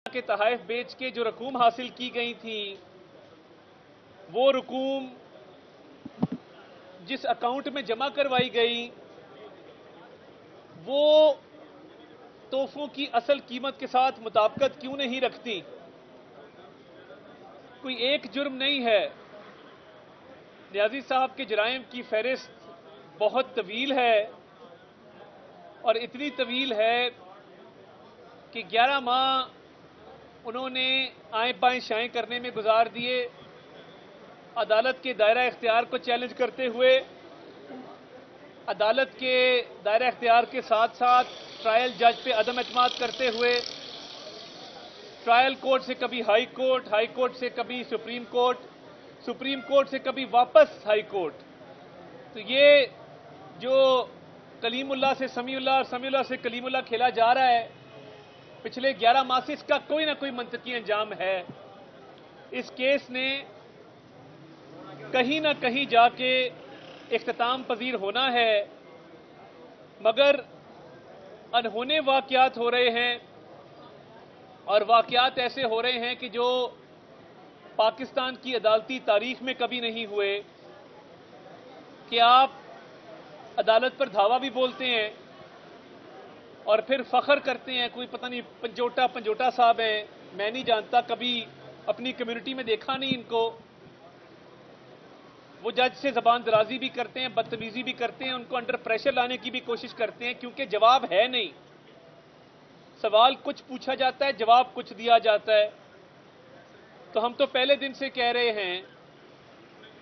کے تحائف بیچ کے جو رقوم حاصل کی گئی تھی وہ رقوم جس اکاؤنٹ میں جمع کروائی گئی وہ تحفوں کی اصل قیمت کے ساتھ مطابقت کیوں نہیں رکھتی؟ کوئی ایک جرم نہیں ہے، نیازی صاحب کے جرائم کی فہرست بہت طویل ہے اور اتنی طویل ہے کہ 11 ماہ انہوں نے آئیں بائیں شائیں کرنے میں گزار دیے، عدالت کے دائرہ اختیار کو چیلنج کرتے ہوئے، عدالت کے دائرہ اختیار کے ساتھ ساتھ ٹرائل جج پہ عدم اعتماد کرتے ہوئے، ٹرائل کورٹ سے کبھی ہائی کورٹ، ہائی کورٹ سے کبھی سپریم کورٹ، سپریم کورٹ سے کبھی واپس ہائی کورٹ۔ تو یہ جو کلیم اللہ سے سمیع اللہ اور سمیع اللہ سے کلیم اللہ کھیلا جا رہا ہے پچھلے 11 ماہ سے، اس کا کوئی نہ کوئی منطقی انجام ہے۔ اس کیس نے کہیں نہ کہیں جا کے اختتام پذیر ہونا ہے، مگر انہونے واقعات ہو رہے ہیں اور واقعات ایسے ہو رہے ہیں کہ جو پاکستان کی عدالتی تاریخ میں کبھی نہیں ہوئے کہ آپ عدالت پر دھاوا بھی بولتے ہیں اور پھر فخر کرتے ہیں، کوئی پتہ نہیں پنجوٹا صاحب ہیں، میں نہیں جانتا، کبھی اپنی کمیونٹی میں دیکھا نہیں ان کو، وہ جج سے زبان درازی بھی کرتے ہیں، بدتمیزی بھی کرتے ہیں، ان کو انڈر پریشر لانے کی بھی کوشش کرتے ہیں کیونکہ جواب ہے نہیں، سوال کچھ پوچھا جاتا ہے، جواب کچھ دیا جاتا ہے۔ تو ہم تو پہلے دن سے کہہ رہے ہیں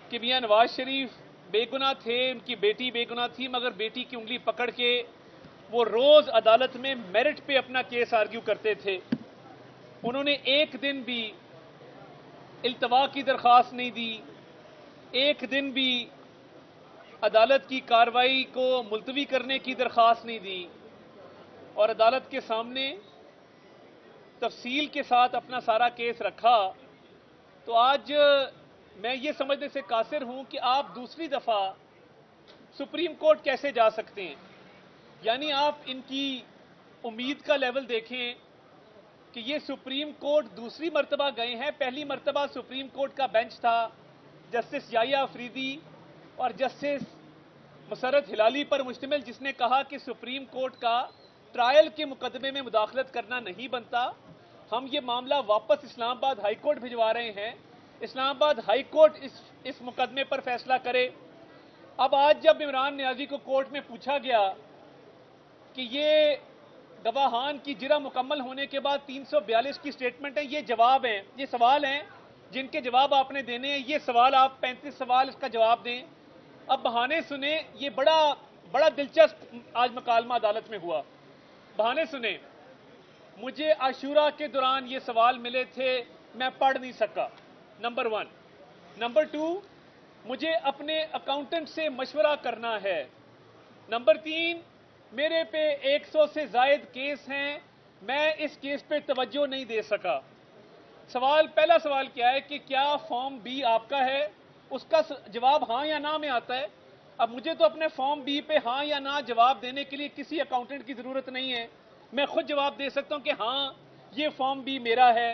کہ میاں نواز شریف بے گناہ تھے، ان کی بیٹی بے گناہ تھی، مگر بیٹی کی انگلی پکڑ کے وہ روز عدالت میں میرٹ پہ اپنا کیس آرگیو کرتے تھے، انہوں نے ایک دن بھی التوا کی درخواست نہیں دی، ایک دن بھی عدالت کی کارروائی کو ملتوی کرنے کی درخواست نہیں دی اور عدالت کے سامنے تفصیل کے ساتھ اپنا سارا کیس رکھا۔ تو آج میں یہ سمجھنے سے قاصر ہوں کہ آپ دوسری دفعہ سپریم کورٹ کیسے جا سکتے ہیں؟ یعنی آپ ان کی امید کا لیول دیکھیں کہ یہ سپریم کورٹ دوسری مرتبہ گئے ہیں، پہلی مرتبہ سپریم کورٹ کا بینچ تھا جسٹس یحییٰ افریدی اور جسٹس مسرت ہلالی پر مشتمل، جس نے کہا کہ سپریم کورٹ کا ٹرائل کے مقدمے میں مداخلت کرنا نہیں بنتا، ہم یہ معاملہ واپس اسلام آباد ہائی کورٹ بھجوا رہے ہیں، اسلام آباد ہائی کورٹ اس مقدمے پر فیصلہ کرے۔ اب آج جب عمران نیازی کو کورٹ میں پوچھا گیا کہ یہ گواہان کی جرح مکمل ہونے کے بعد 342 کی سٹیٹمنٹ ہے، یہ جواب ہیں، یہ سوال ہیں جن کے جواب آپ نے دینے ہیں، یہ سوال آپ 35 سوال اس کا جواب دیں۔ اب بہانے سنیں، یہ بڑا دلچسپ آج مکالمہ عدالت میں ہوا، بہانے سنیں، مجھے عاشورہ کے دوران یہ سوال ملے تھے، میں پڑھ نہیں سکا، نمبر 1۔ نمبر 2، مجھے اپنے اکاؤنٹنٹ سے مشورہ کرنا ہے۔ نمبر 3، میرے پہ 100 سے زائد کیس ہیں، میں اس کیس پہ توجہ نہیں دے سکا۔ پہلا سوال کیا ہے کہ کیا فارم بی آپ کا ہے؟ اس کا جواب ہاں یا نہ میں آتا ہے۔ اب مجھے تو اپنے فارم بی پہ ہاں یا نہ جواب دینے کے لیے کسی اکاؤنٹنٹ کی ضرورت نہیں ہے، میں خود جواب دے سکتا ہوں کہ ہاں یہ فارم بی میرا ہے۔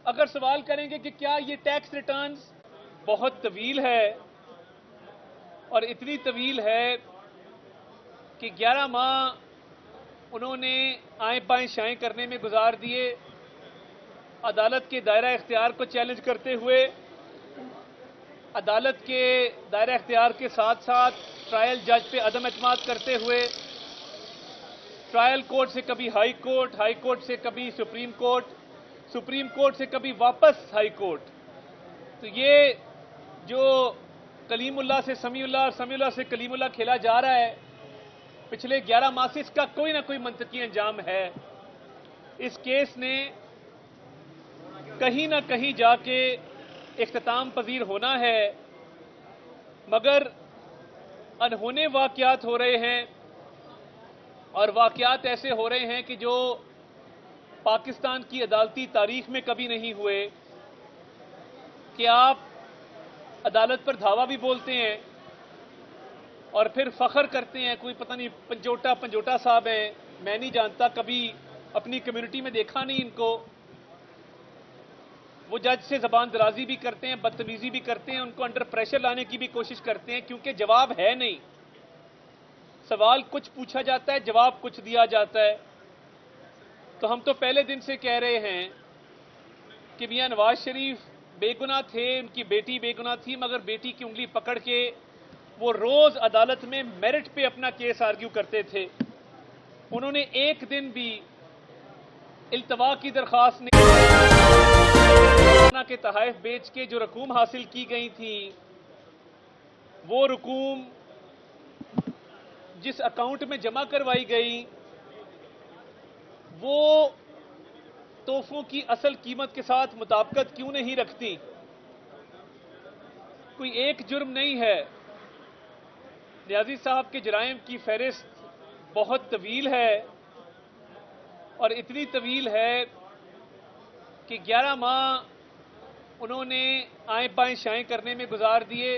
اگر سوال کریں گے کہ کیا یہ ٹیکس ریٹرنز، بہت طویل ہے اور اتنی طویل ہے کہ 11 ماہ انہوں نے آئیں بائیں شائیں کرنے میں گزار دیے، عدالت کے دائرہ اختیار کو چیلنج کرتے ہوئے، عدالت کے دائرہ اختیار کے ساتھ ساتھ ٹرائل جج پہ عدم اعتماد کرتے ہوئے، ٹرائل کورٹ سے کبھی ہائی کورٹ، ہائی کورٹ سے کبھی سپریم کورٹ، سپریم کورٹ سے کبھی واپس ہائی کورٹ۔ تو یہ جو کلیم اللہ سے سمیع اللہ اور سمیع اللہ سے کلیم اللہ کھیلا جا رہا ہے پچھلے 11 ماہ سے، اس کا کوئی نہ کوئی منطقی انجام ہے۔ اس کیس نے کہیں نہ کہیں جا کے اختتام پذیر ہونا ہے، مگر انہونے واقعات ہو رہے ہیں اور واقعات ایسے ہو رہے ہیں کہ جو پاکستان کی عدالتی تاریخ میں کبھی نہیں ہوئے کہ آپ عدالت پر دھاوا بھی بولتے ہیں اور پھر فخر کرتے ہیں، کوئی پتہ نہیں پنجوٹا صاحب ہیں، میں نہیں جانتا، کبھی اپنی کمیونٹی میں دیکھا نہیں ان کو، وہ جج سے زبان درازی بھی کرتے ہیں, بدتمیزی بھی کرتے ہیں, ان کو انڈر پریشر لانے کی بھی کوشش کرتے ہیں, کیونکہ جواب ہے نہیں. سوال کچھ پوچھا جاتا ہے, جواب کچھ دیا جاتا ہے. تو ہم تو پہلے دن سے کہہ رہے ہیں کہ میاں نواز شریف بے گناہ تھے, ان کی بیٹی بے گناہ تھی, مگر بیٹی کی انگلی پکڑ کے وہ روز عدالت میں میرٹ پہ اپنا کیس آرگیو کرتے تھے. انہوں نے ایک دن بھی التوا کی درخواست نہیں کے تحائف بیچ کے جو رقوم حاصل کی گئی تھی, وہ رقوم جس اکاؤنٹ میں جمع کروائی گئی وہ تحفوں کی اصل قیمت کے ساتھ مطابقت کیوں نہیں رکھتی؟ کوئی ایک جرم نہیں ہے. نیازی صاحب کے جرائم کی فہرست بہت طویل ہے, اور اتنی طویل ہے کہ 11 ماہ انہوں نے آئیں بائیں شائیں کرنے میں گزار دیے,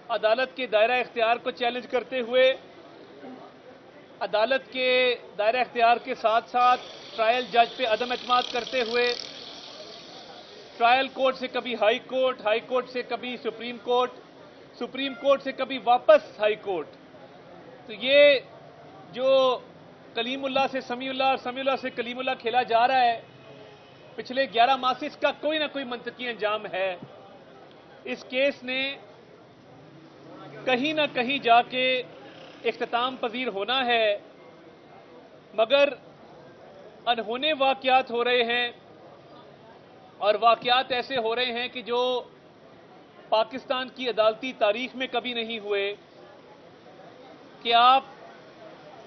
عدالت کے دائرہ اختیار کو چیلنج کرتے ہوئے, عدالت کے دائرہ اختیار کے ساتھ ساتھ ٹرائل جج پہ عدم اعتماد کرتے ہوئے, ٹرائل کورٹ سے کبھی ہائی کورٹ, ہائی کورٹ سے کبھی سپریم کورٹ, سپریم کورٹ سے کبھی واپس ہائی کورٹ. تو یہ جو کلیم اللہ سے سمیع اللہ اور سمیع اللہ سے کلیم اللہ کھیلا جا رہا ہے پچھلے 11 ماہ سے, اس کا کوئی نہ کوئی منطقی انجام ہے. اس کیس نے کہیں نہ کہیں جا کے اختتام پذیر ہونا ہے, مگر انہونے واقعات ہو رہے ہیں, اور واقعات ایسے ہو رہے ہیں کہ جو پاکستان کی عدالتی تاریخ میں کبھی نہیں ہوئے, کہ آپ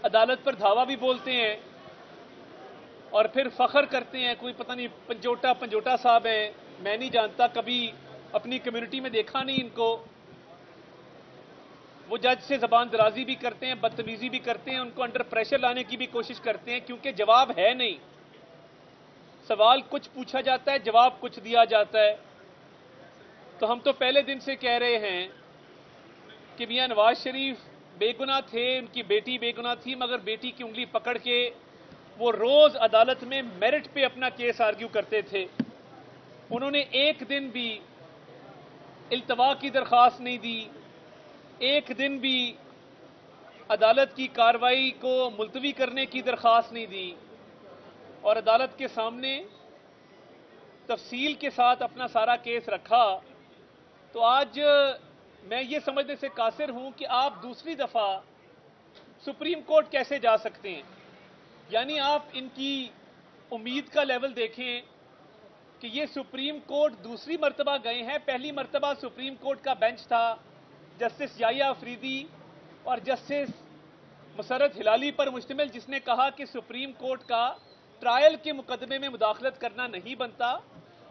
عدالت پر دھاوا بھی بولتے ہیں اور پھر فخر کرتے ہیں. کوئی پتہ نہیں پنجوٹا صاحب ہیں, میں نہیں جانتا, کبھی اپنی کمیونٹی میں دیکھا نہیں ان کو. وہ جج سے زبان درازی بھی کرتے ہیں, بدتمیزی بھی کرتے ہیں, ان کو انڈر پریشر لانے کی بھی کوشش کرتے ہیں, کیونکہ جواب ہے نہیں. سوال کچھ پوچھا جاتا ہے, جواب کچھ دیا جاتا ہے. تو ہم تو پہلے دن سے کہہ رہے ہیں کہ میاں نواز شریف بے گناہ تھے, ان کی بیٹی بے گناہ تھی, مگر بیٹی کی انگلی پکڑ کے وہ روز عدالت میں میرٹ پہ اپنا کیس آرگیو کرتے تھے. انہوں نے ایک دن بھی التوا کی درخواست نہیں دی, ایک دن بھی عدالت کی کارروائی کو ملتوی کرنے کی درخواست نہیں دی, اور عدالت کے سامنے تفصیل کے ساتھ اپنا سارا کیس رکھا. تو آج میں یہ سمجھنے سے قاصر ہوں کہ آپ دوسری دفعہ سپریم کورٹ کیسے جا سکتے ہیں. یعنی آپ ان کی امید کا لیول دیکھیں کہ یہ سپریم کورٹ دوسری مرتبہ گئے ہیں. پہلی مرتبہ سپریم کورٹ کا بینچ تھا جسٹس یحییٰ افریدی اور جسٹس مسرت ہلالی پر مشتمل, جس نے کہا کہ سپریم کورٹ کا ٹرائل کے مقدمے میں مداخلت کرنا نہیں بنتا.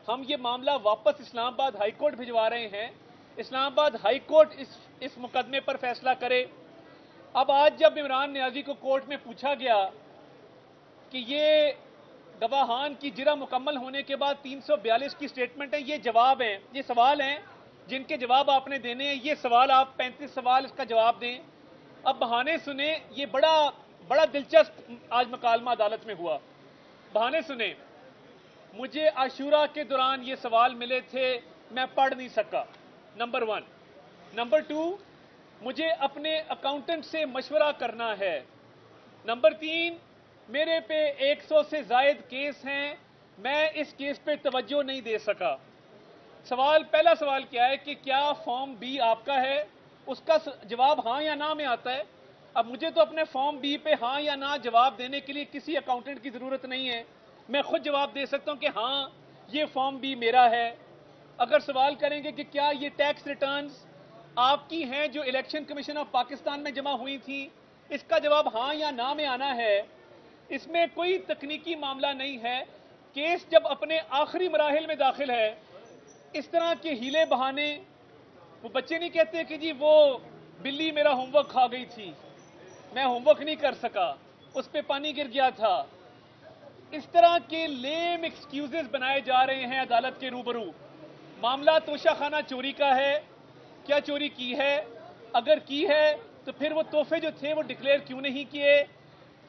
ہم یہ معاملہ واپس اسلام آباد ہائی کورٹ بھجوا رہے ہیں, اسلام آباد ہائی کورٹ اس مقدمے پر فیصلہ کرے. اب آج جب عمران نیازی کو کورٹ میں پوچھا گیا کہ یہ گواہان کی جرح مکمل ہونے کے بعد 342 کی سٹیٹمنٹ ہے, یہ جواب ہیں, یہ سوال ہیں جن کے جواب آپ نے دینے ہیں, یہ سوال آپ 35 سوال اس کا جواب دیں. اب بہانے سنیں, یہ بڑا دلچسپ آج مکالمہ عدالت میں ہوا. بہانے سنیں, مجھے عاشورہ کے دوران یہ سوال ملے تھے, میں پڑھ نہیں سکا, نمبر 1. نمبر 2, مجھے اپنے اکاؤنٹنٹ سے مشورہ کرنا ہے. نمبر 3, میرے پہ 100 سے زائد کیس ہیں, میں اس کیس پہ توجہ نہیں دے سکا. پہلا سوال کیا ہے کہ کیا فارم بی آپ کا ہے؟ اس کا جواب ہاں یا نہ میں آتا ہے. اب مجھے تو اپنے فارم بی پہ ہاں یا نہ جواب دینے کے لیے کسی اکاؤنٹنٹ کی ضرورت نہیں ہے, میں خود جواب دے سکتا ہوں کہ ہاں یہ فارم بی میرا ہے. اگر سوال کریں گے کہ کیا یہ ٹیکس ریٹرنز آپ کی ہیں جو الیکشن کمیشن آف پاکستان میں جمع ہوئی تھیں, اس کا جواب ہاں یا نہ میں آنا ہے. اس میں کوئی تکنیکی معاملہ نہیں ہے. کیس جب اپنے آخری مراحل میں داخل ہے, اس طرح کے ہیلے بہانے, وہ بچے نہیں کہتے کہ جی وہ بلی میرا ہوم ورک کھا گئی تھی, میں ہوم ورک نہیں کر سکا, اس پہ پانی گر گیا تھا. اس طرح کے لیم ایکسکیوزز بنائے جا رہے ہیں عدالت کے روبرو. معاملہ توشہ خانہ چوری کا ہے. کیا چوری کی ہے؟ اگر کی ہے تو پھر وہ تحفے جو تھے وہ ڈکلیئر کیوں نہیں کیے,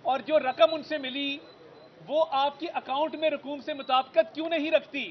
اور جو رقم ان سے ملی وہ آپ کی اکاؤنٹ میں رقوم سے مطابقت کیوں نہیں رکھتی؟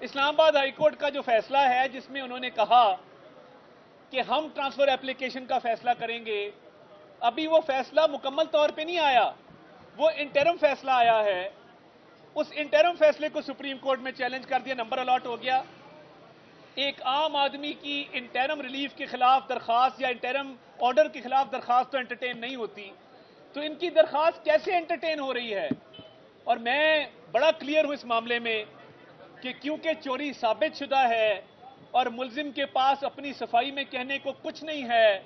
اسلام آباد ہائی کورٹ کا جو فیصلہ ہے جس میں انہوں نے کہا کہ ہم ٹرانسفر اپلیکیشن کا فیصلہ کریں گے، ابھی وہ فیصلہ مکمل طور پہ نہیں آیا، وہ انٹرم فیصلہ آیا ہے۔ اس انٹرم فیصلے کو سپریم کورٹ میں چیلنج کر دیا، نمبر الاٹ ہو گیا۔ ایک عام آدمی کی انٹرم ریلیف کے خلاف درخواست یا انٹرم آرڈر کے خلاف درخواست تو انٹرٹین نہیں ہوتی، تو ان کی درخواست کیسے انٹرٹین ہو رہی ہے؟ اور میں بڑا کلیئر ہوں اس معاملے میں کہ کیونکہ چوری ثابت شدہ ہے اور ملزم کے پاس اپنی صفائی میں کہنے کو کچھ نہیں ہے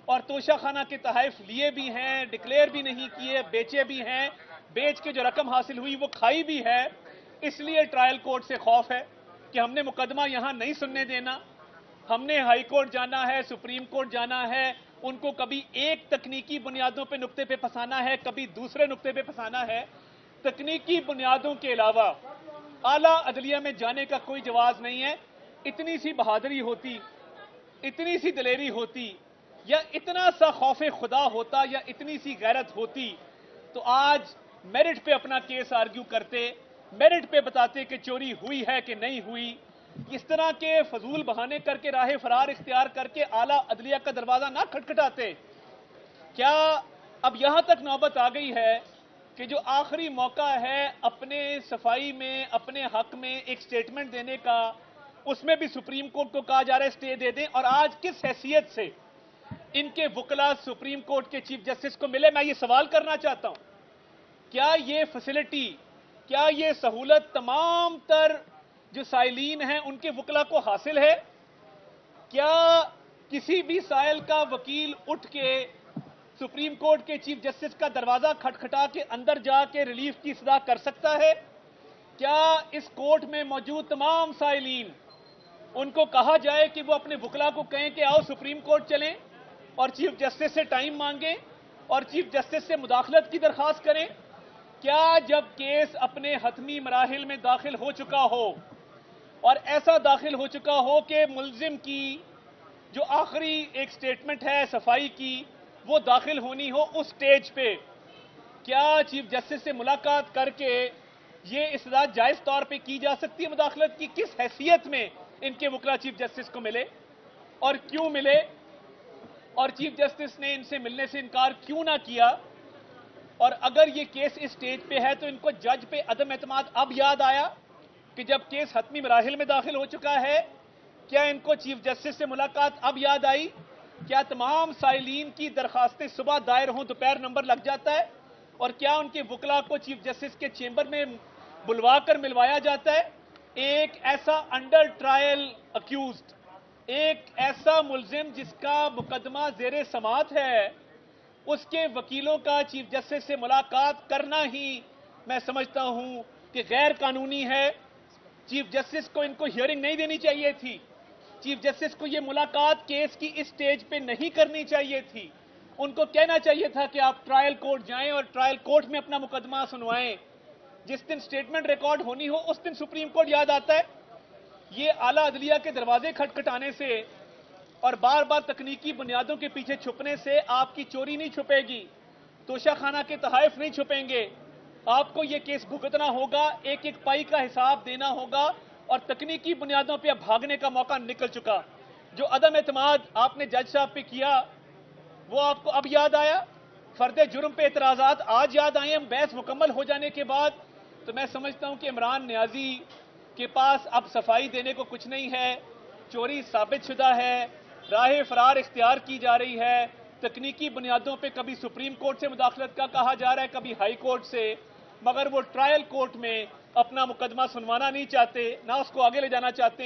اور توشہ خانہ کے تحائف لیے بھی ہیں، ڈکلیئر بھی نہیں کیے، بیچے بھی ہیں، بیچ کے جو رقم حاصل ہوئی وہ کھائی بھی ہے، اس لیے ٹرائل کورٹ سے خوف ہے کہ ہم نے مقدمہ یہاں نہیں سننے دینا، ہم نے ہائی کورٹ جانا ہے، سپریم کورٹ جانا ہے، ان کو کبھی ایک تکنیکی بنیادوں پہ نقطے پہ پھنسانا ہے، کبھی دوسرے نقطے پہ پھنسانا ہے۔ تکنیکی بنیادوں کے علاوہ اعلیٰ عدلیہ میں جانے کا کوئی جواز نہیں ہے۔ اتنی سی بہادری ہوتی، اتنی سی دلیری ہوتی، یا اتنا سا خوف خدا ہوتا، یا اتنی سی غیرت ہوتی تو آج میرٹ پہ اپنا کیس آرگیو کرتے، میرٹ پہ بتاتے کہ چوری ہوئی ہے کہ نہیں ہوئی۔ اس طرح کے فضول بہانے کر کے راہ فرار اختیار کر کے اعلیٰ عدلیہ کا دروازہ نہ کھٹکھٹاتے۔ کیا اب یہاں تک نوبت آ گئی ہے کہ جو آخری موقع ہے اپنے صفائی میں، اپنے حق میں ایک سٹیٹمنٹ دینے کا، اس میں بھی سپریم کورٹ کو کہا جا رہا ہے سٹے دے دیں، اور آج کس حیثیت سے ان کے وکلا سپریم کورٹ کے چیف جسٹس کو ملے؟ میں یہ سوال کرنا چاہتا ہوں، کیا یہ فیسلٹی، کیا یہ سہولت تمام تر جو سائلین ہیں ان کے وکلا کو حاصل ہے؟ کیا کسی بھی سائل کا وکیل اٹھ کے سپریم کورٹ کے چیف جسٹس کا دروازہ کھٹکھٹا کے اندر جا کے ریلیف کی صدا کر سکتا ہے؟ کیا اس کورٹ میں موجود تمام سائلین ان کو کہا جائے کہ وہ اپنے وکلا کو کہیں کہ آؤ سپریم کورٹ چلیں اور چیف جسٹس سے ٹائم مانگیں اور چیف جسٹس سے مداخلت کی درخواست کریں؟ کیا جب کیس اپنے حتمی مراحل میں داخل ہو چکا ہو اور ایسا داخل ہو چکا ہو کہ ملزم کی جو آخری ایک سٹیٹمنٹ ہے صفائی کی وہ داخل ہونی ہو، اس سٹیج پہ کیا چیف جسٹس سے ملاقات کر کے یہ استدعا جائز طور پہ کی جا سکتی ہے مداخلت کی؟ کس حیثیت میں ان کے وکلا چیف جسٹس کو ملے اور کیوں ملے، اور چیف جسٹس نے ان سے ملنے سے انکار کیوں نہ کیا؟ اور اگر یہ کیس اس سٹیج پہ ہے تو ان کو جج پہ عدم اعتماد اب یاد آیا کہ جب کیس حتمی مراحل میں داخل ہو چکا ہے؟ کیا ان کو چیف جسٹس سے ملاقات اب یاد آئی؟ کیا تمام سائلین کی درخواستیں صبح دائر ہوں دوپہر نمبر لگ جاتا ہے؟ اور کیا ان کے وکلا کو چیف جسٹس کے چیمبر میں بلوا کر ملوایا جاتا ہے؟ ایک ایسا انڈر ٹرائل اکیوزڈ، ایک ایسا ملزم جس کا مقدمہ زیر سماعت ہے، اس کے وکیلوں کا چیف جسٹس سے ملاقات کرنا ہی میں سمجھتا ہوں کہ غیر قانونی ہے۔ چیف جسٹس کو ان کو ہیئرنگ نہیں دینی چاہیے تھی، چیف جسٹس کو یہ ملاقات کیس کی اس سٹیج پہ نہیں کرنی چاہیے تھی، ان کو کہنا چاہیے تھا کہ آپ ٹرائل کورٹ جائیں اور ٹرائل کورٹ میں اپنا مقدمہ سنوائیں۔ جس دن سٹیٹمنٹ ریکارڈ ہونی ہو اس دن سپریم کورٹ یاد آتا ہے۔ یہ اعلیٰ عدلیہ کے دروازے کھٹکھٹانے سے اور بار بار تکنیکی بنیادوں کے پیچھے چھپنے سے آپ کی چوری نہیں چھپے گی، توشہ خانہ کے تحائف نہیں چھپیں گے، آپ کو یہ کیس بھگتنا ہوگا، ایک ایک پائی کا حساب دینا ہوگا، اور تکنیکی بنیادوں پہ اب بھاگنے کا موقع نکل چکا۔ جو عدم اعتماد آپ نے جج صاحب پہ کیا وہ آپ کو اب یاد آیا؟ فرد جرم پہ اعتراضات آج یاد آئے ہیں بحث مکمل ہو جانے کے بعد؟ تو میں سمجھتا ہوں کہ عمران نیازی کے پاس اب صفائی دینے کو کچھ نہیں ہے، چوری ثابت شدہ ہے، راہ فرار اختیار کی جا رہی ہے، تکنیکی بنیادوں پہ کبھی سپریم کورٹ سے مداخلت کا کہا جا رہا ہے، کبھی ہائی کورٹ سے، مگر وہ ٹرائل کورٹ میں اپنا مقدمہ سنوانا نہیں چاہتے، نہ اس کو آگے لے جانا چاہتے ہیں۔